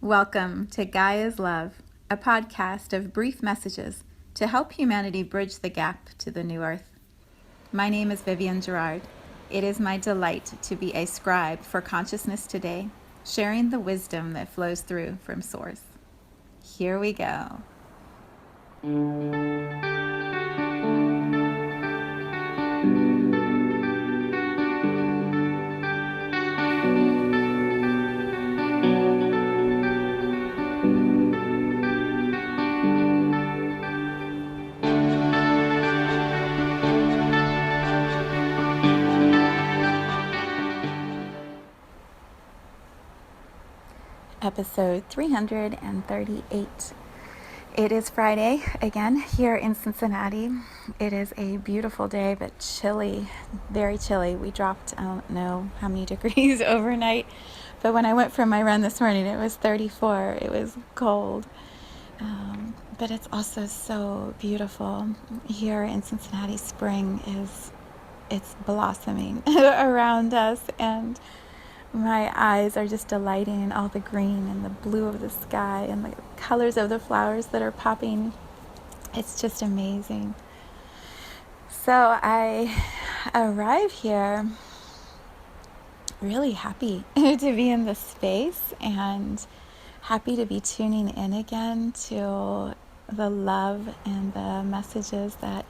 Welcome to Gaia's Love, a podcast of brief messages to help humanity bridge the gap to the new earth. My name is Vivienne Gerard. It is my delight to be a scribe for consciousness today, sharing the wisdom that flows through from Source. Here we go. Episode 338. It is Friday again here in Cincinnati. It is a beautiful day, but chilly, very chilly. We dropped, I don't know how many degrees overnight, but when I went for my run this morning, it was 34. It was cold, but it's also so beautiful. Here in Cincinnati, spring it's blossoming around us, and my eyes are just delighting in all the green and the blue of the sky and the colors of the flowers that are popping. It's just amazing. So I arrive here really happy to be in this space and happy to be tuning in again to the love and the messages that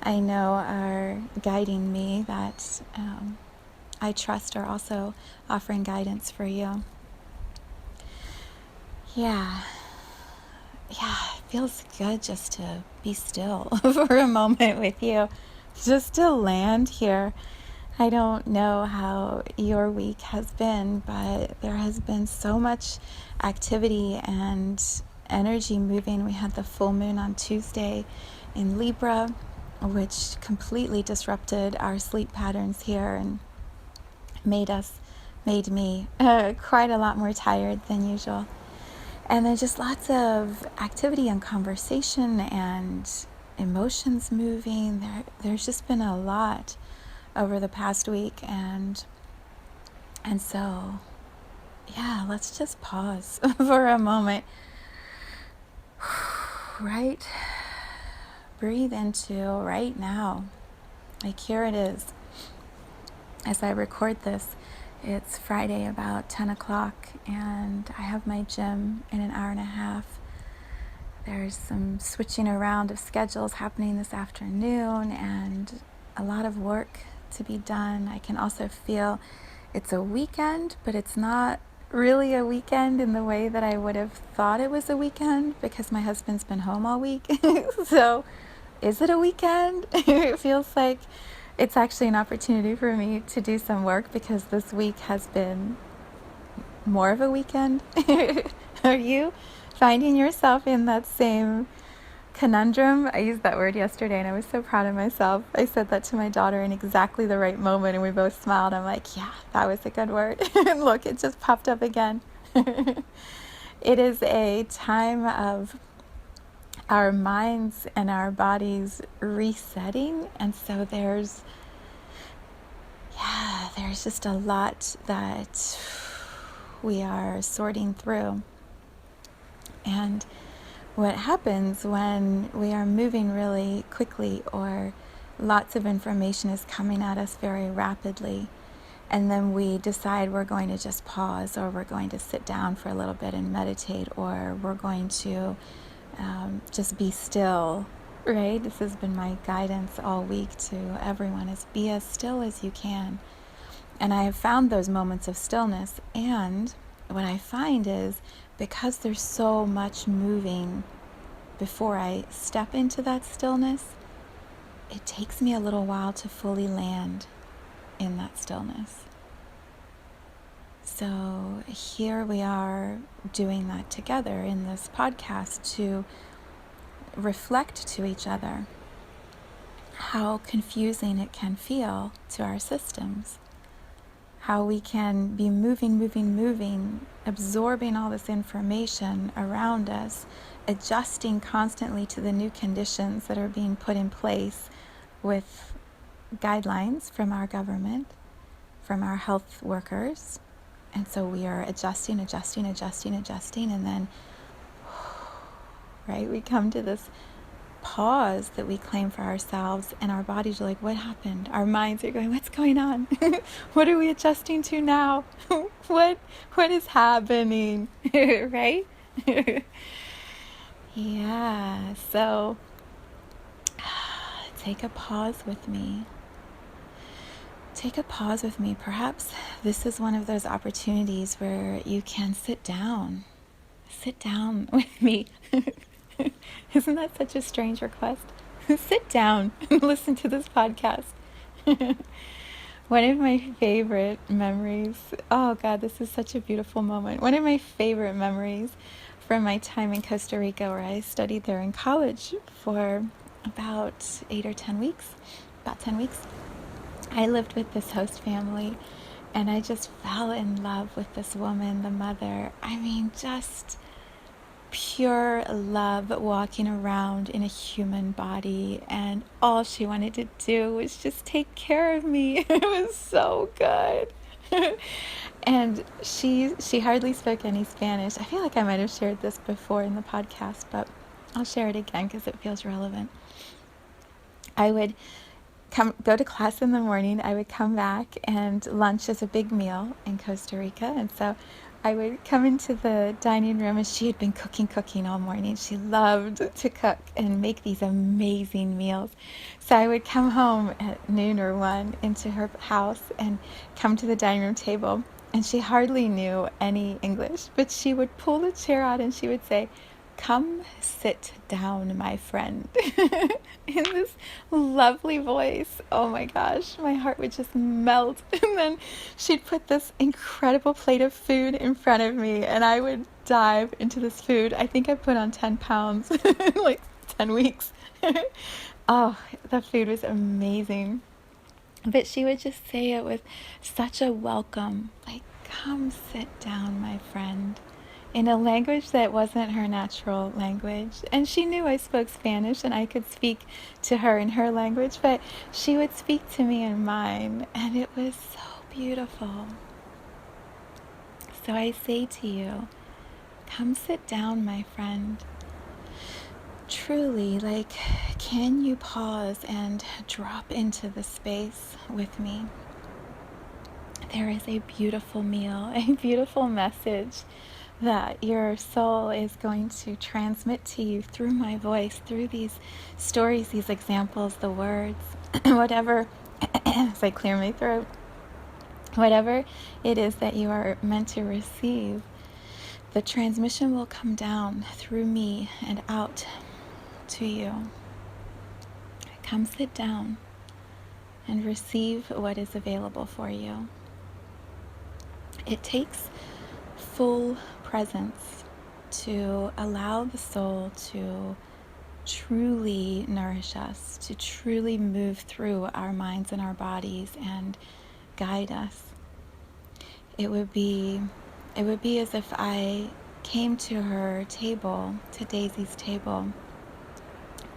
I know are guiding me, that I trust are also offering guidance for you. Yeah, it feels good just to be still for a moment with you, just to land here. I don't know how your week has been, but there has been so much activity and energy moving. We had the full moon on Tuesday in Libra, which completely disrupted our sleep patterns here and made me quite a lot more tired than usual. And then just lots of activity and conversation and emotions moving. There's just been a lot over the past week, and so let's just pause for a moment. Right? Breathe into right now. Like, here it is. As I record this, it's Friday about 10 o'clock, and I have my gym in an hour and a half. There's some switching around of schedules happening this afternoon and a lot of work to be done. I can also feel it's a weekend, but it's not really a weekend in the way that I would have thought it was a weekend, because my husband's been home all week. So is it a weekend? It feels like it's actually an opportunity for me to do some work, because this week has been more of a weekend. Are you finding yourself in that same conundrum? I used that word yesterday and I was so proud of myself. I said that to my daughter in exactly the right moment and we both smiled. I'm like, yeah, that was a good word. And look, it just popped up again. It is a time of our minds and our bodies resetting, and so there's just a lot that we are sorting through. And what happens when we are moving really quickly, or lots of information is coming at us very rapidly, and then we decide we're going to just pause, or we're going to sit down for a little bit and meditate, or we're going to just be still, right? This has been my guidance all week to everyone, is be as still as you can. And I have found those moments of stillness, and what I find is, because there's so much moving before I step into that stillness, it takes me a little while to fully land in that stillness. So here we are doing that together in this podcast, to reflect to each other how confusing it can feel to our systems, how we can be moving, absorbing all this information around us, adjusting constantly to the new conditions that are being put in place with guidelines from our government, from our health workers, And so we are adjusting, and then, right, we come to this pause that we claim for ourselves, and our bodies are like, what happened? Our minds are going, what's going on? What are we adjusting to now? What is happening? Right? Yeah, so take a pause with me. Take a pause with me. Perhaps this is one of those opportunities where you can sit down. Sit down with me. Isn't that such a strange request? Sit down and listen to this podcast. One of my favorite memories, oh God, this is such a beautiful moment. One of my favorite memories from my time in Costa Rica, where I studied there in college for about 8 or 10 weeks, about 10 weeks. I lived with this host family, and I just fell in love with this woman, the mother. I mean, just pure love, walking around in a human body, and all she wanted to do was just take care of me. It was so good. And she hardly spoke any Spanish. I feel like I might have shared this before in the podcast, but I'll share it again because it feels relevant. I would go to class in the morning. I would come back, and lunch is a big meal in Costa Rica, and so I would come into the dining room, and she had been cooking all morning. She loved to cook and make these amazing meals. So I would come home at noon or 1 into her house and come to the dining room table, and she hardly knew any English, but she would pull the chair out and she would say, "Come sit down, my friend," in this lovely voice. Oh my gosh, my heart would just melt. And then she'd put this incredible plate of food in front of me, and I would dive into this food. I think I put on 10 pounds in like 10 weeks. Oh, the food was amazing. But she would just say it with such a welcome, like, "Come sit down, my friend," in a language that wasn't her natural language. And she knew I spoke Spanish and I could speak to her in her language, but she would speak to me in mine, and it was so beautiful. So I say to you, come sit down, my friend. Truly, like, can you pause and drop into the space with me? There is a beautiful meal, a beautiful message that your soul is going to transmit to you through my voice, through these stories, these examples, the words, whatever, as I clear my throat, whatever it is that you are meant to receive, the transmission will come down through me and out to you. Come sit down and receive what is available for you. It takes full presence to allow the soul to truly nourish us, to truly move through our minds and our bodies and guide us. It would be as if I came to her table, to Daisy's table,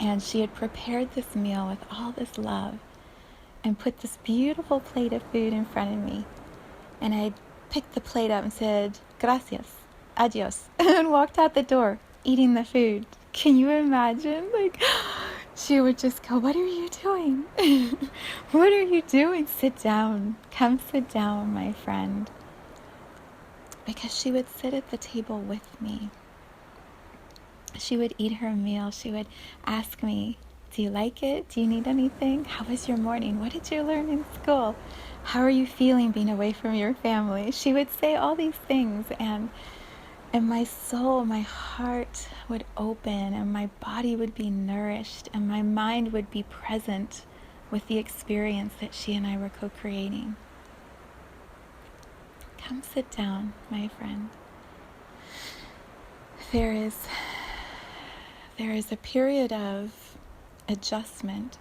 and she had prepared this meal with all this love and put this beautiful plate of food in front of me. And I picked the plate up and said, "Gracias, adios," and walked out the door, eating the food. Can you imagine? Like, she would just go, "What are you doing? What are you doing? Sit down. Come sit down, my friend." Because she would sit at the table with me. She would eat her meal. She would ask me, "Do you like it? Do you need anything? How was your morning? What did you learn in school? How are you feeling being away from your family?" She would say all these things, and my soul, my heart would open, and my body would be nourished, and my mind would be present with the experience that she and I were co-creating. Come sit down, my friend. There is a period of adjustment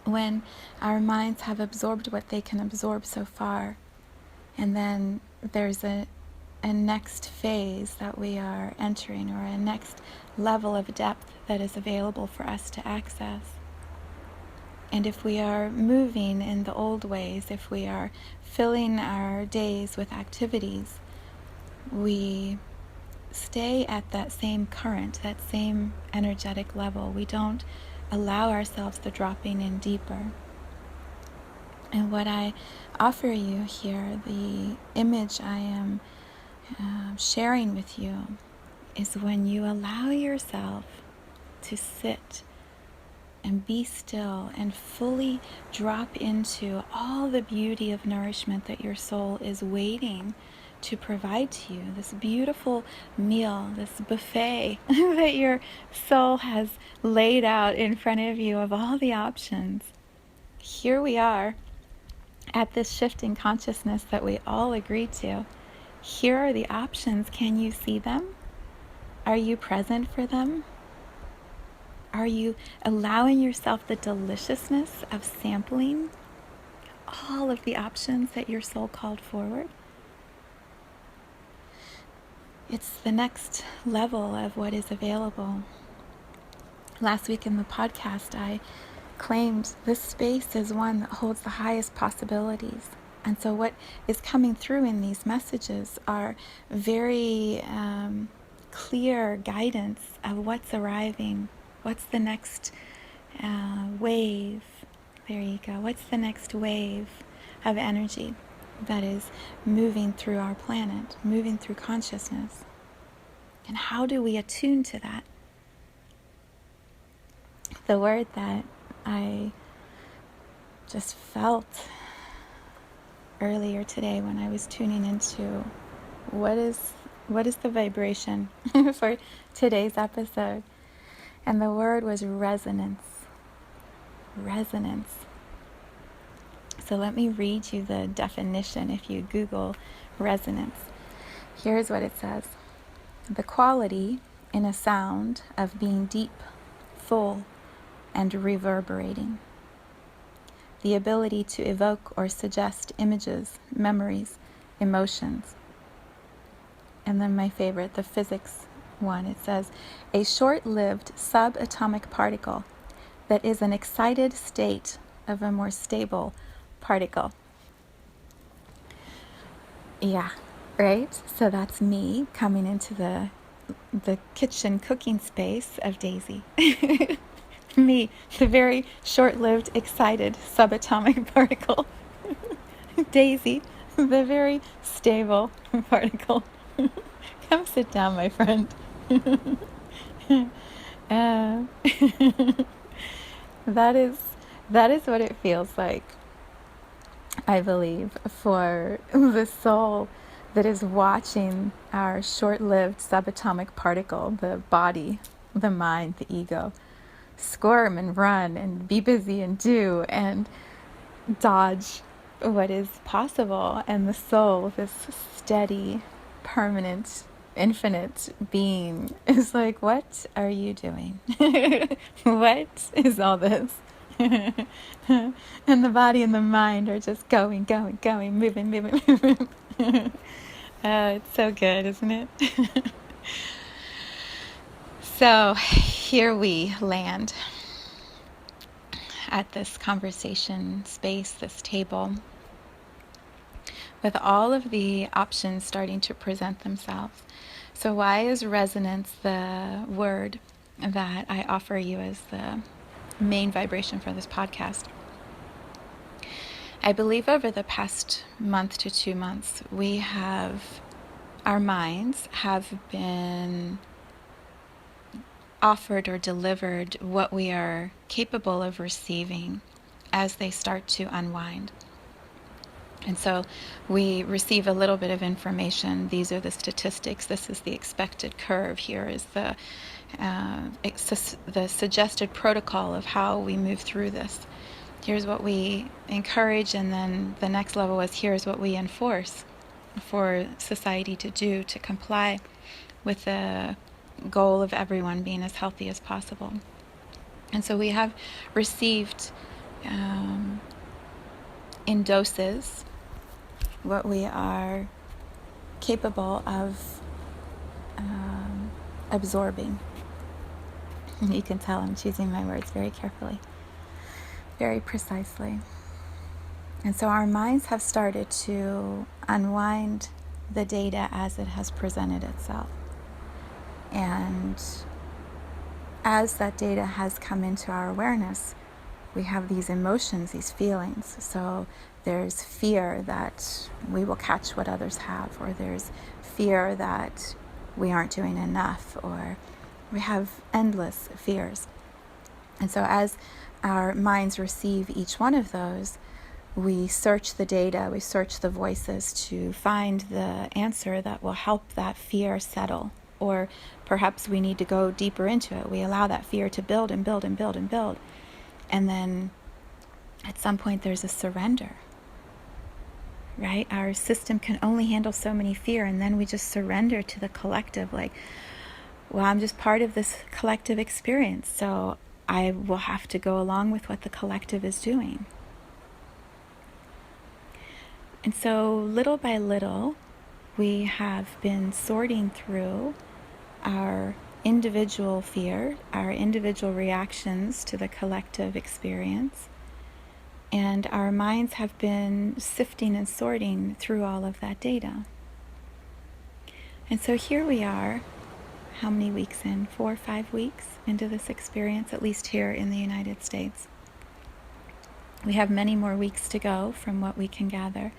when our minds have absorbed what they can absorb so far, and then there's a next phase that we are entering, or a next level of depth that is available for us to access. And if we are moving in the old ways, if we are filling our days with activities, we stay at that same current, that same energetic level. We don't allow ourselves the dropping in deeper. And what I offer you here, the image I am sharing with you, is when you allow yourself to sit and be still and fully drop into all the beauty of nourishment that your soul is waiting to provide to you, this beautiful meal, this buffet that your soul has laid out in front of you of all the options. Here we are at this shift in consciousness that we all agree to. Here are the options. Can you see them? Are you present for them? Are you allowing yourself the deliciousness of sampling all of the options that your soul called forward? It's the next level of what is available. Last week in the podcast, I claimed this space is one that holds the highest possibilities. And so what is coming through in these messages are very clear guidance of what's arriving. What's the next wave? There you go. What's the next wave of energy that is moving through our planet, moving through consciousness? And how do we attune to that? The word that I just felt earlier today when I was tuning into what is the vibration for today's episode, and the word was resonance. Resonance. So let me read you the definition if you Google resonance. Here's what it says. The quality in a sound of being deep, full, and reverberating. The ability to evoke or suggest images, memories, emotions. And then my favorite, the physics one, it says, a short-lived subatomic particle that is an excited state of a more stable particle. Yeah, right? So that's me coming into the kitchen cooking space of Daisy. Me, the very short-lived, excited subatomic particle. Daisy, the very stable particle. Come sit down, my friend. That is what it feels like, I believe, for the soul that is watching our short-lived subatomic particle, the body, the mind, the ego, squirm and run and be busy and do and dodge what is possible. And the soul, this steady, permanent, infinite being, is like, what are you doing? What is all this? And the body and the mind are just going, moving. It's so good, isn't it? So here we land at this conversation space, this table, with all of the options starting to present themselves. So why is resonance the word that I offer you as the main vibration for this podcast? I believe over the past month to 2 months, our minds have been offered or delivered what we are capable of receiving as they start to unwind. And so we receive a little bit of information. These are the statistics. This is the expected curve. Here is the suggested protocol of how we move through this. Here's what we encourage, and then the next level is here's what we enforce for society to do to comply with the goal of everyone being as healthy as possible. And so we have received in doses what we are capable of absorbing. And you can tell I'm choosing my words very carefully. very precisely. And so our minds have started to unwind the data as it has presented itself. And as that data has come into our awareness, we have these emotions, these feelings. So there's fear that we will catch what others have, or there's fear that we aren't doing enough, or we have endless fears. And so as our minds receive each one of those, we search the data, we search the voices to find the answer that will help that fear settle. Or perhaps we need to go deeper into it. We allow that fear to build and build and build and build. And then at some point there's a surrender, right? Our system can only handle so many fear, and then we just surrender to the collective, like, well, I'm just part of this collective experience, so I will have to go along with what the collective is doing. And so little by little, we have been sorting through our individual fear, our individual reactions to the collective experience, and our minds have been sifting and sorting through all of that data. And so here we are, how many weeks in? 4 or 5 weeks into this experience, at least here in the United States. We have many more weeks to go from what we can gather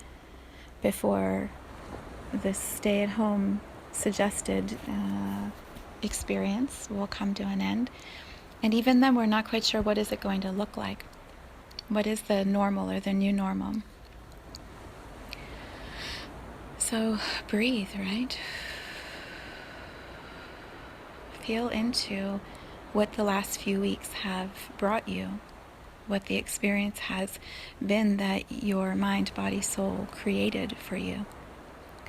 before this stay-at-home suggested experience will come to an end. And even then, we're not quite sure what is it going to look like. What is the normal or the new normal? So breathe, right? Feel into what the last few weeks have brought you, what the experience has been that your mind, body, soul created for you,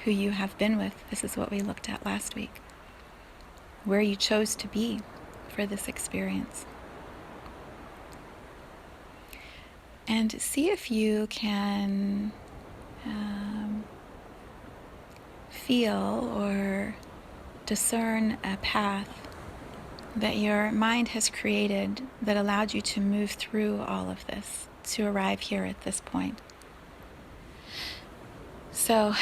who you have been with. This is what we looked at last week. Where you chose to be for this experience. And see if you can feel or discern a path that your mind has created that allowed you to move through all of this to arrive here at this point. So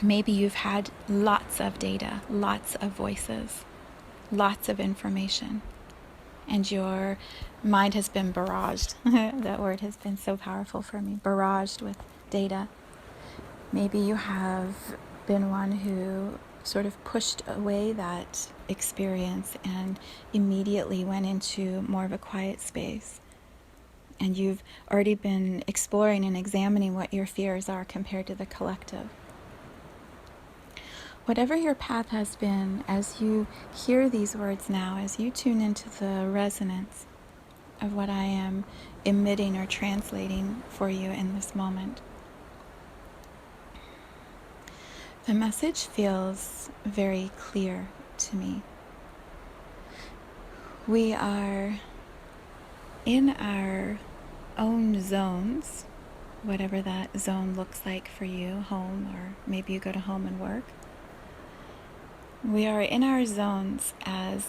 maybe you've had lots of data, lots of voices, lots of information, and your mind has been barraged. That word has been so powerful for me, barraged with data. Maybe you have been one who sort of pushed away that experience and immediately went into more of a quiet space. And you've already been exploring and examining what your fears are compared to the collective. Whatever your path has been, as you hear these words now, as you tune into the resonance of what I am emitting or translating for you in this moment, the message feels very clear to me. We are in our own zones, whatever that zone looks like for you, home, or maybe you go to home and work. We are in our zones as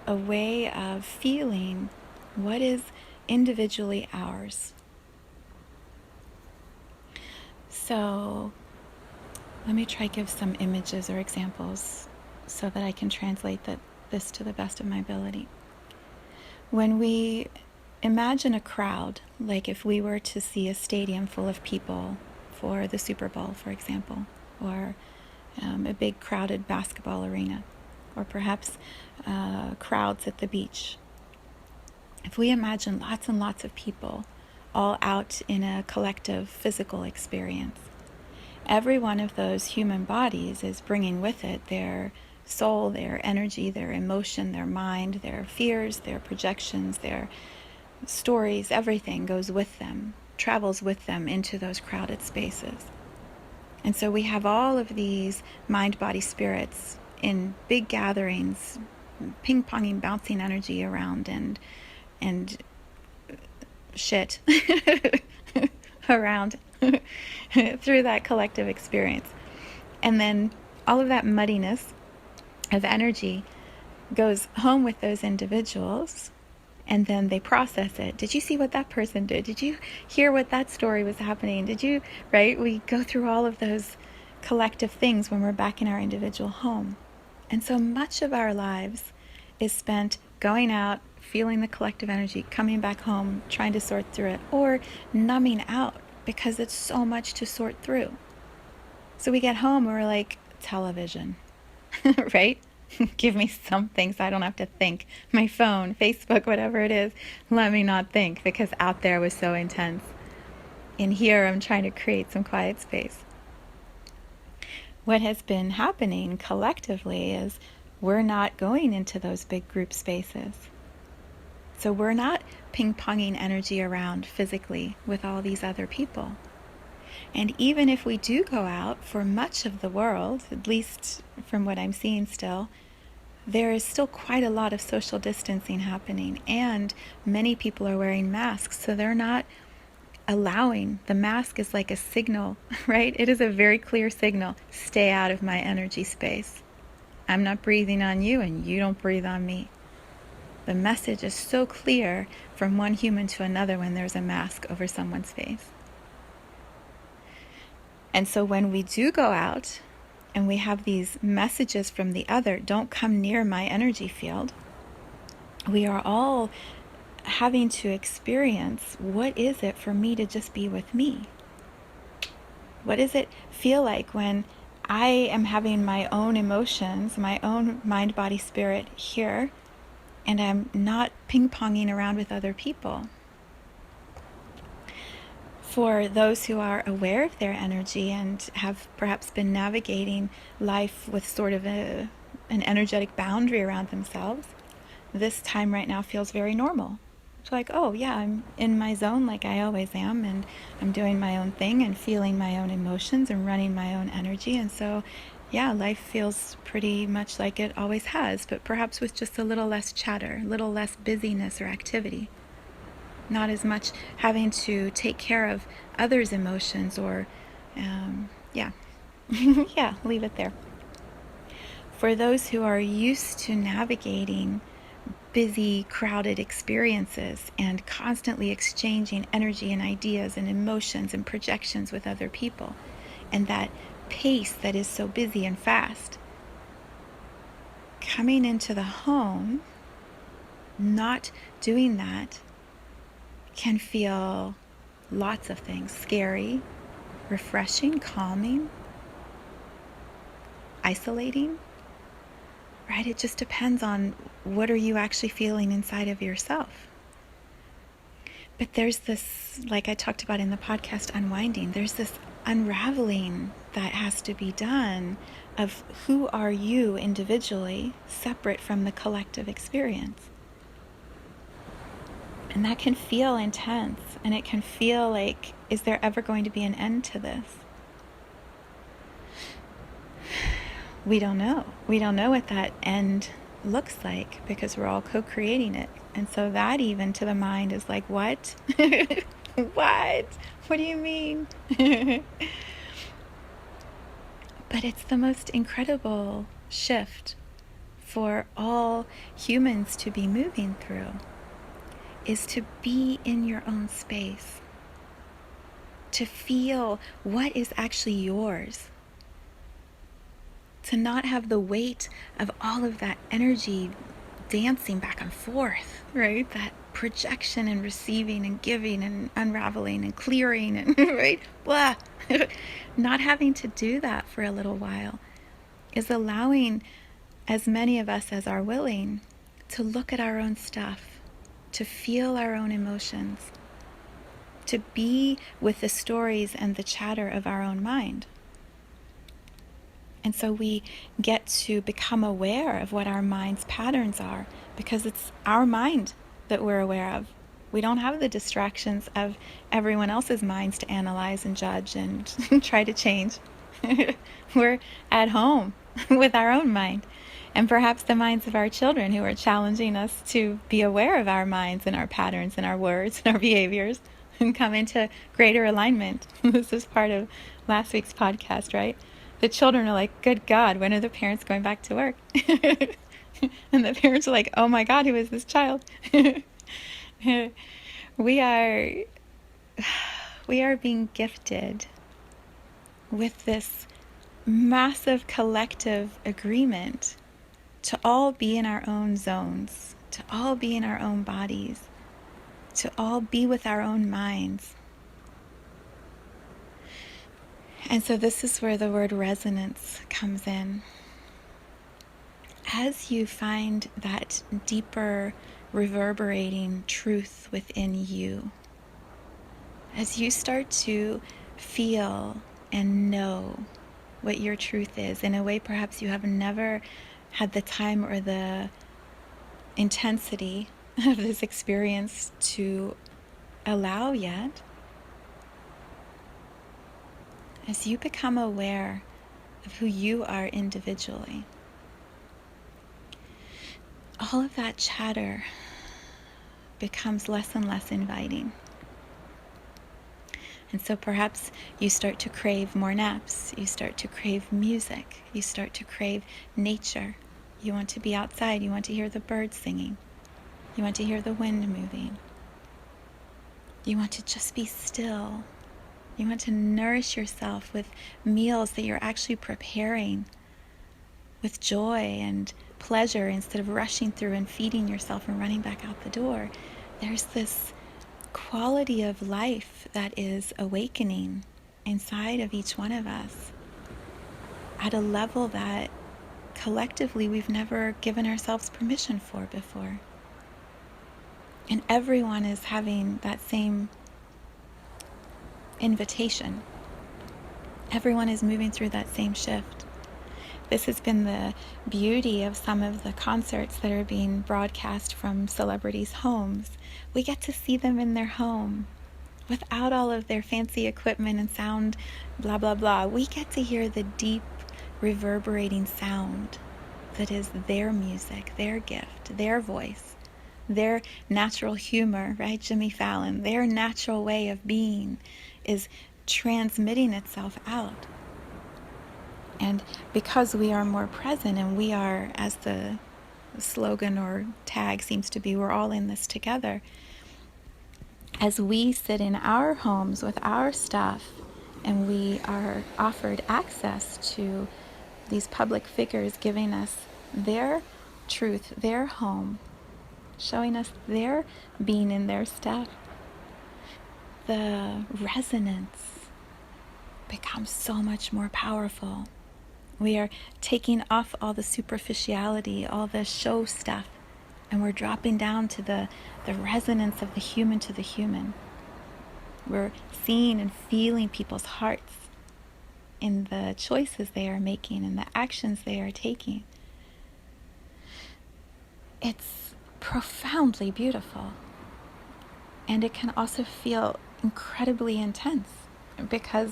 a way of feeling what is individually ours. So let me try to give some images or examples so that I can translate this to the best of my ability. When we imagine a crowd, like if we were to see a stadium full of people for the Super Bowl, for example, or a big crowded basketball arena, or perhaps crowds at the beach. If we imagine lots and lots of people all out in a collective physical experience, every one of those human bodies is bringing with it their soul, their energy, their emotion, their mind, their fears, their projections, their stories. Everything goes with them, travels with them into those crowded spaces. And so we have all of these mind, body, spirits in big gatherings, ping-ponging, bouncing energy around and shit around through that collective experience. And then all of that muddiness of energy goes home with those individuals, and then they process it. Did you see what that person did? Did you hear what that story was happening? Did you, right? We go through all of those collective things when we're back in our individual home. And so much of our lives is spent going out, feeling the collective energy, coming back home, trying to sort through it, or numbing out because it's so much to sort through. So we get home and we're like, television, right? Give me something so I don't have to think. My phone, Facebook, whatever it is, let me not think, because out there was so intense. In here, I'm trying to create some quiet space. What has been happening collectively is we're not going into those big group spaces. So we're not ping-ponging energy around physically with all these other people. And even if we do go out, for much of the world, at least from what I'm seeing still, there is still quite a lot of social distancing happening, and many people are wearing masks, so they're not allowing. The mask is like a signal, right? It is a very clear signal. Stay out of my energy space. I'm not breathing on you, and you don't breathe on me. The message is so clear from one human to another when there's a mask over someone's face. And so when we do go out and we have these messages from the other, don't come near my energy field, we are all having to experience, what is it for me to just be with me? What does it feel like when I am having my own emotions, my own mind, body, spirit here, and I'm not ping-ponging around with other people? For those who are aware of their energy and have perhaps been navigating life with sort of an energetic boundary around themselves, this time right now feels very normal. It's like, oh yeah, I'm in my zone like I always am, and I'm doing my own thing and feeling my own emotions and running my own energy. And so, yeah, life feels pretty much like it always has, but perhaps with just a little less chatter, a little less busyness or activity. Not as much having to take care of others' emotions or, yeah, leave it there. For those who are used to navigating busy, crowded experiences and constantly exchanging energy and ideas and emotions and projections with other people, and that pace that is so busy and fast, coming into the home, not doing that, can feel lots of things. Scary, refreshing, calming, isolating, right? It just depends on what are you actually feeling inside of yourself. But there's this, like I talked about in the podcast, unwinding. There's this unraveling that has to be done of who are you individually, separate from the collective experience. And that can feel intense, and it can feel like, is there ever going to be an end to this? We don't know. We don't know what that end looks like because we're all co-creating it. And so that even to the mind is like, what? What? What do you mean? But it's the most incredible shift for all humans to be moving through, is to be in your own space, to feel what is actually yours, to not have the weight of all of that energy dancing back and forth, right? That projection and receiving and giving and unraveling and clearing and right? Blah. Not having to do that for a little while is allowing as many of us as are willing to look at our own stuff, to feel our own emotions, to be with the stories and the chatter of our own mind. And so we get to become aware of what our mind's patterns are, because it's our mind that we're aware of. We don't have the distractions of everyone else's minds to analyze and judge and try to change. We're at home with our own mind. And perhaps the minds of our children, who are challenging us to be aware of our minds and our patterns and our words and our behaviors and come into greater alignment. This is part of last week's podcast, right? The children are like, good God, when are the parents going back to work? And the parents are like, oh my God, who is this child? we are we are being gifted with this massive collective agreement to all be in our own zones, to all be in our own bodies, to all be with our own minds. And so this is where the word resonance comes in. As you find that deeper reverberating truth within you, as you start to feel and know what your truth is in a way perhaps you have never had the time or the intensity of this experience to allow yet, as you become aware of who you are individually, all of that chatter becomes less and less inviting. And so perhaps you start to crave more naps, you start to crave music, you start to crave nature. You want to be outside, you want to hear the birds singing, you want to hear the wind moving. You want to just be still. You want to nourish yourself with meals that you're actually preparing with joy and pleasure instead of rushing through and feeding yourself and running back out the door. There's this quality of life that is awakening inside of each one of us at a level that collectively we've never given ourselves permission for before. And everyone is having that same invitation. Everyone is moving through that same shift. This has been the beauty of some of the concerts that are being broadcast from celebrities' homes. We get to see them in their home without all of their fancy equipment and sound, blah, blah, blah. We get to hear the deep, reverberating sound that is their music, their gift, their voice, their natural humor, right? Jimmy Fallon, their natural way of being is transmitting itself out. And because we are more present and we are, as the slogan or tag seems to be, we're all in this together. As we sit in our homes with our stuff and we are offered access to these public figures giving us their truth, their home, showing us their being in their stuff, the resonance becomes so much more powerful. We are taking off all the superficiality, all the show stuff, and we're dropping down to the resonance of the human to the human. We're seeing and feeling people's hearts in the choices they are making and the actions they are taking. It's profoundly beautiful. And it can also feel incredibly intense because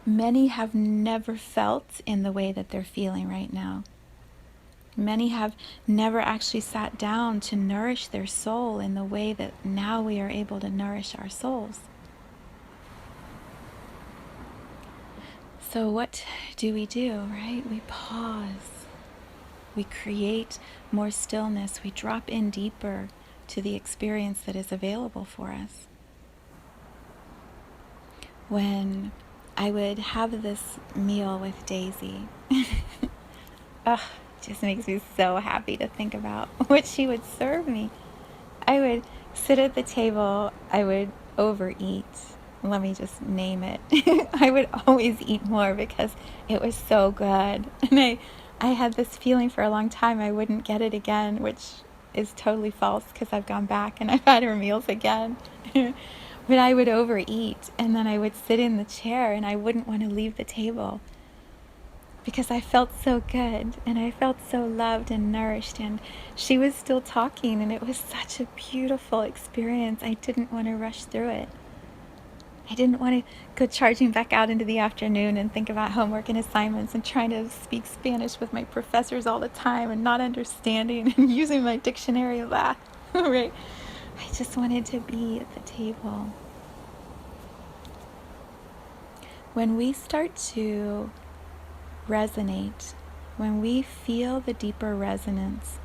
many have never felt in the way that they're feeling right now. Many have never actually sat down to nourish their soul in the way that now we are able to nourish our souls. So what do, right? We pause. We create more stillness. We drop in deeper to the experience that is available for us. When I would have this meal with Daisy, it just makes me so happy to think about what she would serve me. I would sit at the table, I would overeat. Let me just name it. I would always eat more because it was so good. And I had this feeling for a long time I wouldn't get it again, which is totally false because I've gone back and I've had her meals again. But I would overeat and then I would sit in the chair and I wouldn't want to leave the table because I felt so good and I felt so loved and nourished, and she was still talking and it was such a beautiful experience. I didn't want to rush through it. I didn't want to go charging back out into the afternoon and think about homework and assignments and trying to speak Spanish with my professors all the time and not understanding and using my dictionary of that, right? I just wanted to be at the table. When we start to resonate, when we feel the deeper resonance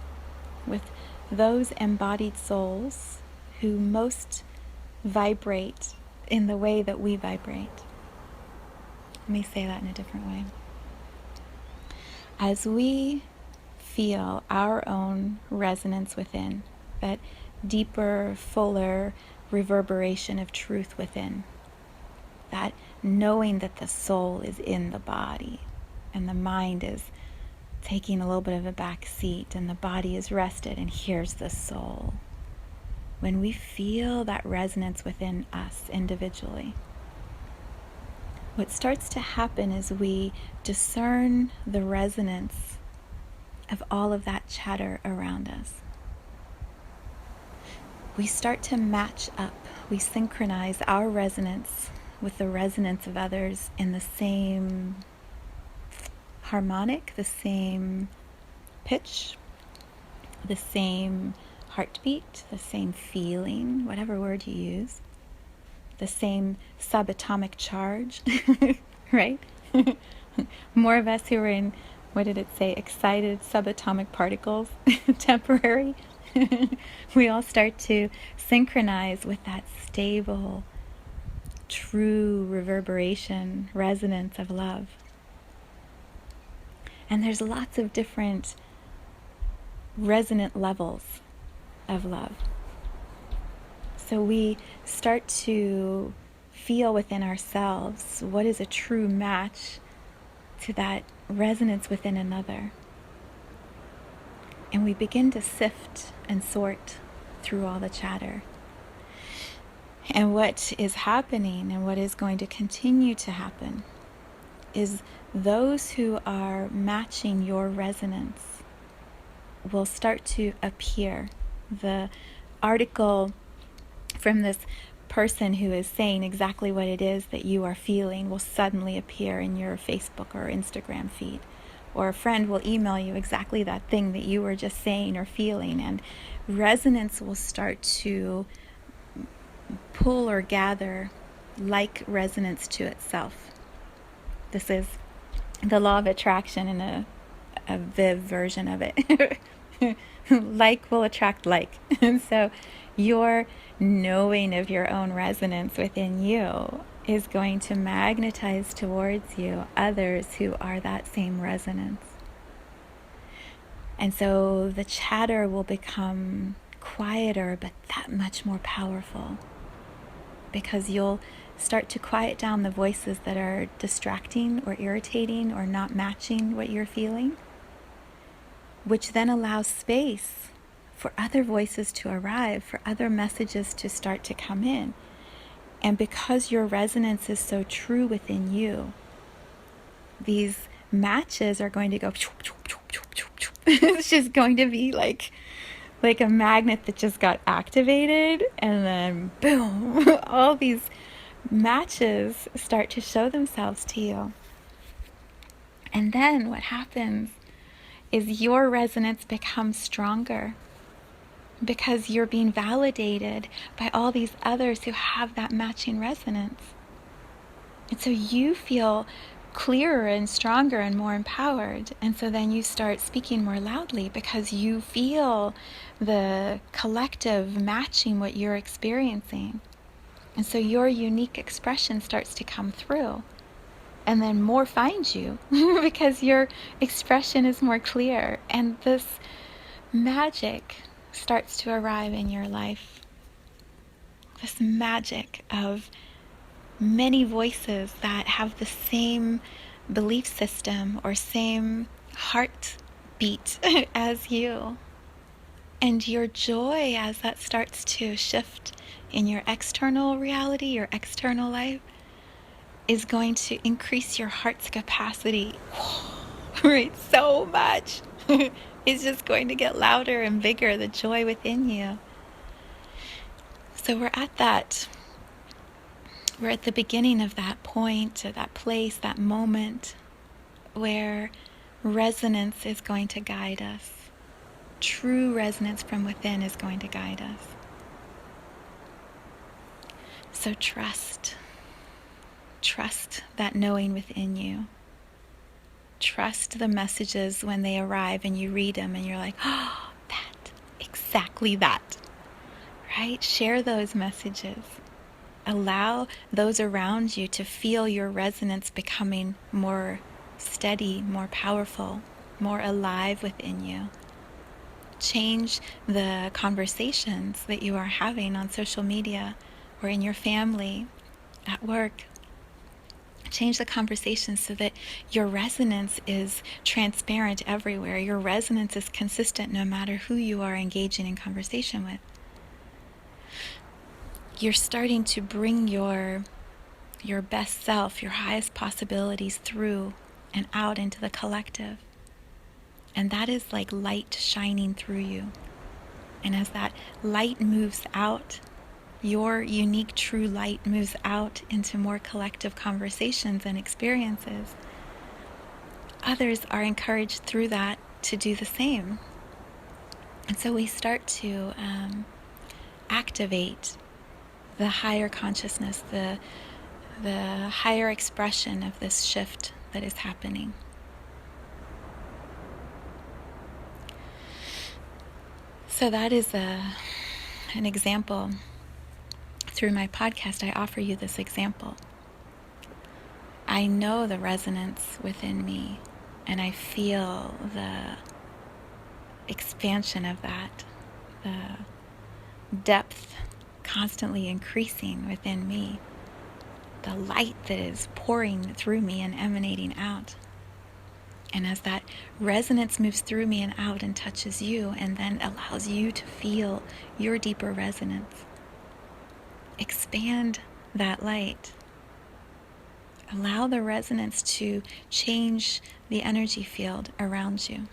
with those embodied souls who most vibrate in the way that we vibrate. Let me say that in a different way. As we feel our own resonance within, that deeper, fuller reverberation of truth within, that knowing that the soul is in the body and the mind is taking a little bit of a back seat and the body is rested and here's the soul. When we feel that resonance within us individually, what starts to happen is we discern the resonance of all of that chatter around us. We start to match up. We synchronize our resonance with the resonance of others in the same harmonic, the same pitch, the same heartbeat, the same feeling, whatever word you use, the same subatomic charge, right? More of us who are in, what did it say, excited subatomic particles, temporary. We all start to synchronize with that stable, true reverberation, resonance of love. And there's lots of different resonant levels of love. So we start to feel within ourselves what is a true match to that resonance within another. And we begin to sift and sort through all the chatter. And what is happening and what is going to continue to happen is those who are matching your resonance will start to appear. The article from this person who is saying exactly what it is that you are feeling will suddenly appear in your Facebook or Instagram feed. Or a friend will email you exactly that thing that you were just saying or feeling, and resonance will start to pull or gather like resonance to itself. This is the law of attraction in a Viv version of it. Like will attract like. And so your knowing of your own resonance within you is going to magnetize towards you others who are that same resonance. And so the chatter will become quieter, but that much more powerful, because you'll start to quiet down the voices that are distracting or irritating or not matching what you're feeling, which then allows space for other voices to arrive, for other messages to start to come in. And because your resonance is so true within you, these matches are going to go, it's just going to be like a magnet that just got activated, and then boom, all these matches start to show themselves to you. And then what happens is your resonance becomes stronger because you're being validated by all these others who have that matching resonance. And so you feel clearer and stronger and more empowered. And so then you start speaking more loudly because you feel the collective matching what you're experiencing. And so your unique expression starts to come through. And then more finds you because your expression is more clear. And this magic starts to arrive in your life. This magic of many voices that have the same belief system or same heartbeat as you. And your joy, as that starts to shift in your external reality, your external life, is going to increase your heart's capacity, right? So much. It's just going to get louder and bigger, the joy within you. So we're at the beginning of that point, or that place, that moment where resonance is going to guide us. True resonance from within is going to guide us. So trust that knowing within you. Trust the messages when they arrive and you read them and you're like, oh, exactly that, right? Share those messages. Allow those around you to feel your resonance becoming more steady, more powerful, more alive within you. Change the conversations that you are having on social media or in your family, at work. Change the conversation so that your resonance is transparent everywhere. Your resonance is consistent no matter who you are engaging in conversation with. You're starting to bring your best self, your highest possibilities through and out into the collective. And that is like light shining through you. And as that light moves out, your unique true light moves out into more collective conversations and experiences, others are encouraged through that to do the same. And so we start to activate the higher consciousness, the higher expression of this shift that is happening. So that is an example. Through my podcast, I offer you this example. I know the resonance within me, and I feel the expansion of that, the depth constantly increasing within me, the light that is pouring through me and emanating out. And as that resonance moves through me and out and touches you and then allows you to feel your deeper resonance, expand that light. Allow the resonance to change the energy field around you.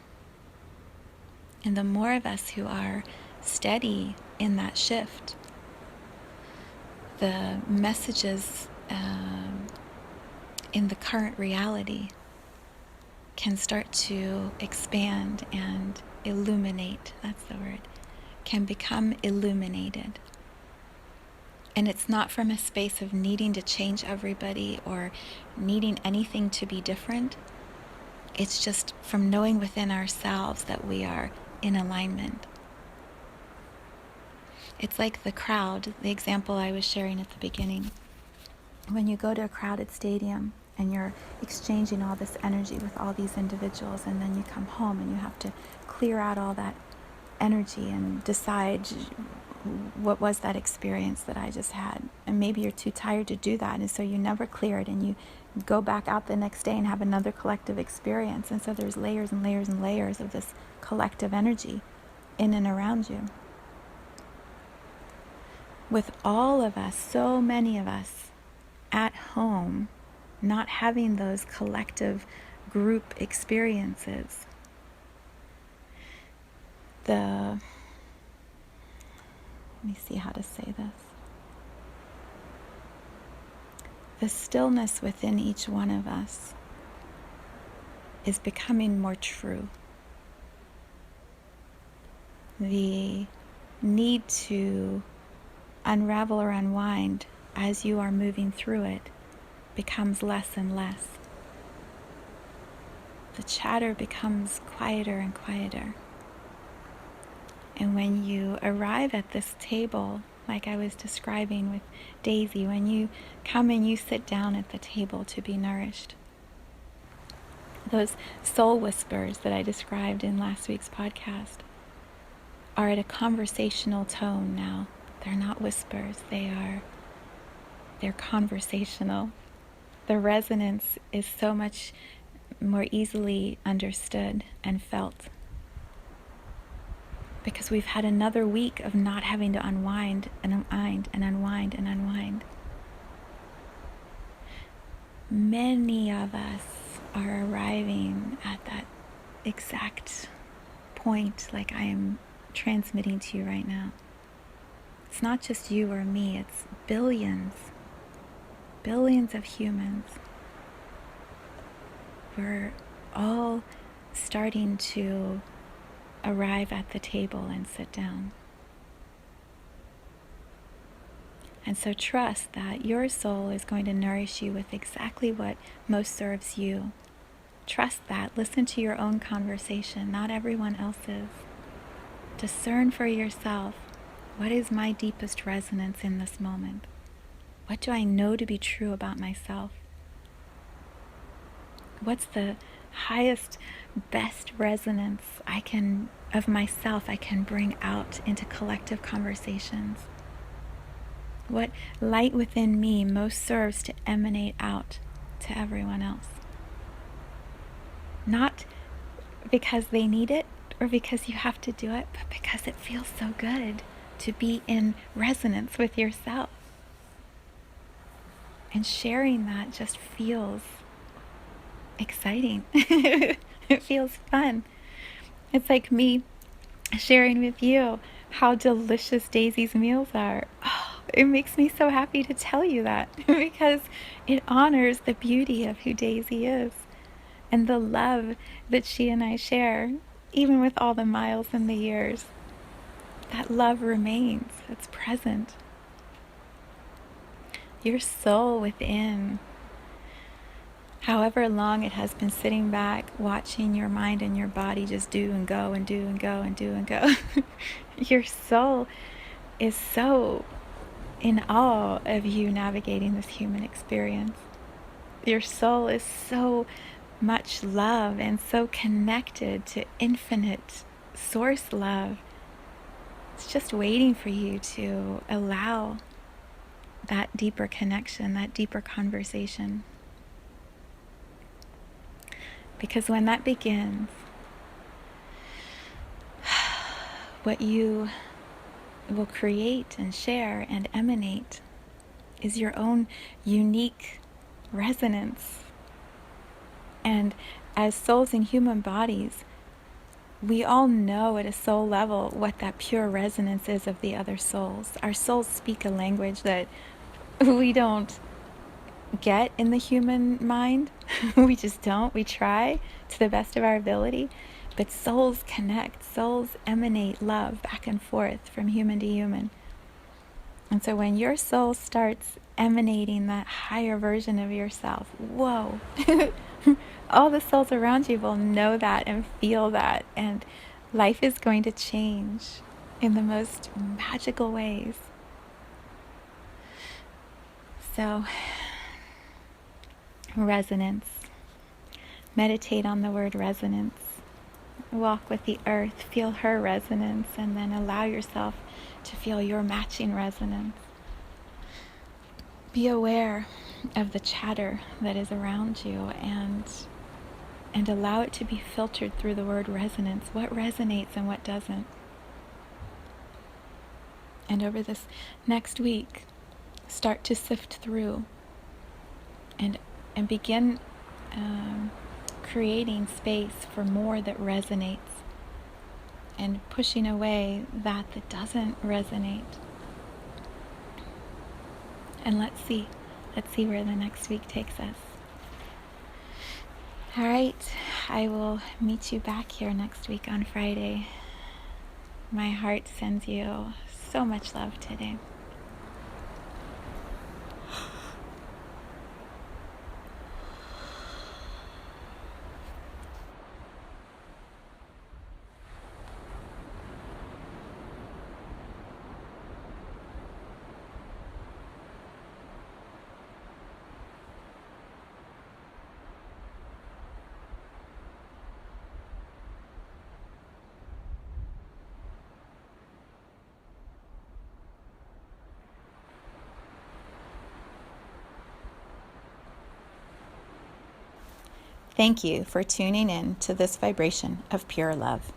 And the more of us who are steady in that shift, the messages in the current reality can start to expand and illuminate. That's the word. Can become illuminated. And it's not from a space of needing to change everybody or needing anything to be different. It's just from knowing within ourselves that we are in alignment. It's like the crowd, the example I was sharing at the beginning. When you go to a crowded stadium and you're exchanging all this energy with all these individuals, and then you come home and you have to clear out all that energy and decide what was that experience that I just had. And maybe you're too tired to do that, and so you never clear it, and you go back out the next day and have another collective experience. And so there's layers and layers and layers of this collective energy in and around you. With all of us, so many of us at home, not having those collective group experiences, let me see how to say this. The stillness within each one of us is becoming more true. The need to unravel or unwind as you are moving through it becomes less and less. The chatter becomes quieter and quieter. And when you arrive at this table, like I was describing with Daisy, when you come and you sit down at the table to be nourished, those soul whispers that I described in last week's podcast are at a conversational tone now. They're not whispers, they're conversational. The resonance is so much more easily understood and felt, because we've had another week of not having to unwind and unwind and unwind and unwind. Many of us are arriving at that exact point like I am transmitting to you right now. It's not just you or me, it's billions of humans. We're all starting to arrive at the table and sit down. And so trust that your soul is going to nourish you with exactly what most serves you. Trust that. Listen to your own conversation, not everyone else's. Discern for yourself What is my deepest resonance in this moment? What do I know to be true about myself? What's the highest, best resonance of myself I can bring out into collective conversations? What light within me most serves to emanate out to everyone else? Not because they need it or because you have to do it, but because it feels so good to be in resonance with yourself. And sharing that just feels exciting. It feels fun. It's like me sharing with you how delicious Daisy's meals are. Oh, it makes me so happy to tell you that because it honors the beauty of who Daisy is and the love that she and I share, even with all the miles and the years. That love remains. It's present. Your soul within, however long it has been sitting back, watching your mind and your body just do and go and do and go and do and go. Your soul is so in awe of you navigating this human experience. Your soul is so much love and so connected to infinite source love. It's just waiting for you to allow that deeper connection, that deeper conversation. Because when that begins, what you will create and share and emanate is your own unique resonance. And as souls in human bodies, we all know at a soul level what that pure resonance is of the other souls. Our souls speak a language that we don't get in the human mind. We just don't. We try to the best of our ability. But souls connect. Souls emanate love back and forth from human to human. And so when your soul starts emanating that higher version of yourself, whoa, all the souls around you will know that and feel that. And life is going to change in the most magical ways. So, resonance. Meditate on the word resonance. Walk with the earth, feel her resonance, and then allow yourself to feel your matching resonance. Be aware of the chatter that is around you and allow it to be filtered through the word resonance. What resonates and what doesn't. And over this next week, start to sift through and begin creating space for more that resonates and pushing away that doesn't resonate. And let's see where the next week takes us. All right, I will meet you back here next week on Friday. My heart sends you so much love today. Thank you for tuning in to this vibration of pure love.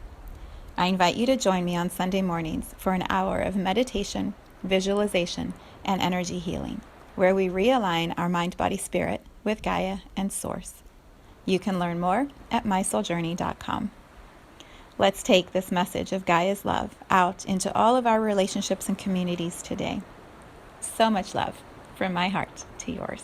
I invite you to join me on Sunday mornings for an hour of meditation, visualization, and energy healing, where we realign our mind, body, spirit with Gaia and Source. You can learn more at mysouljourney.com. Let's take this message of Gaia's love out into all of our relationships and communities today. So much love from my heart to yours.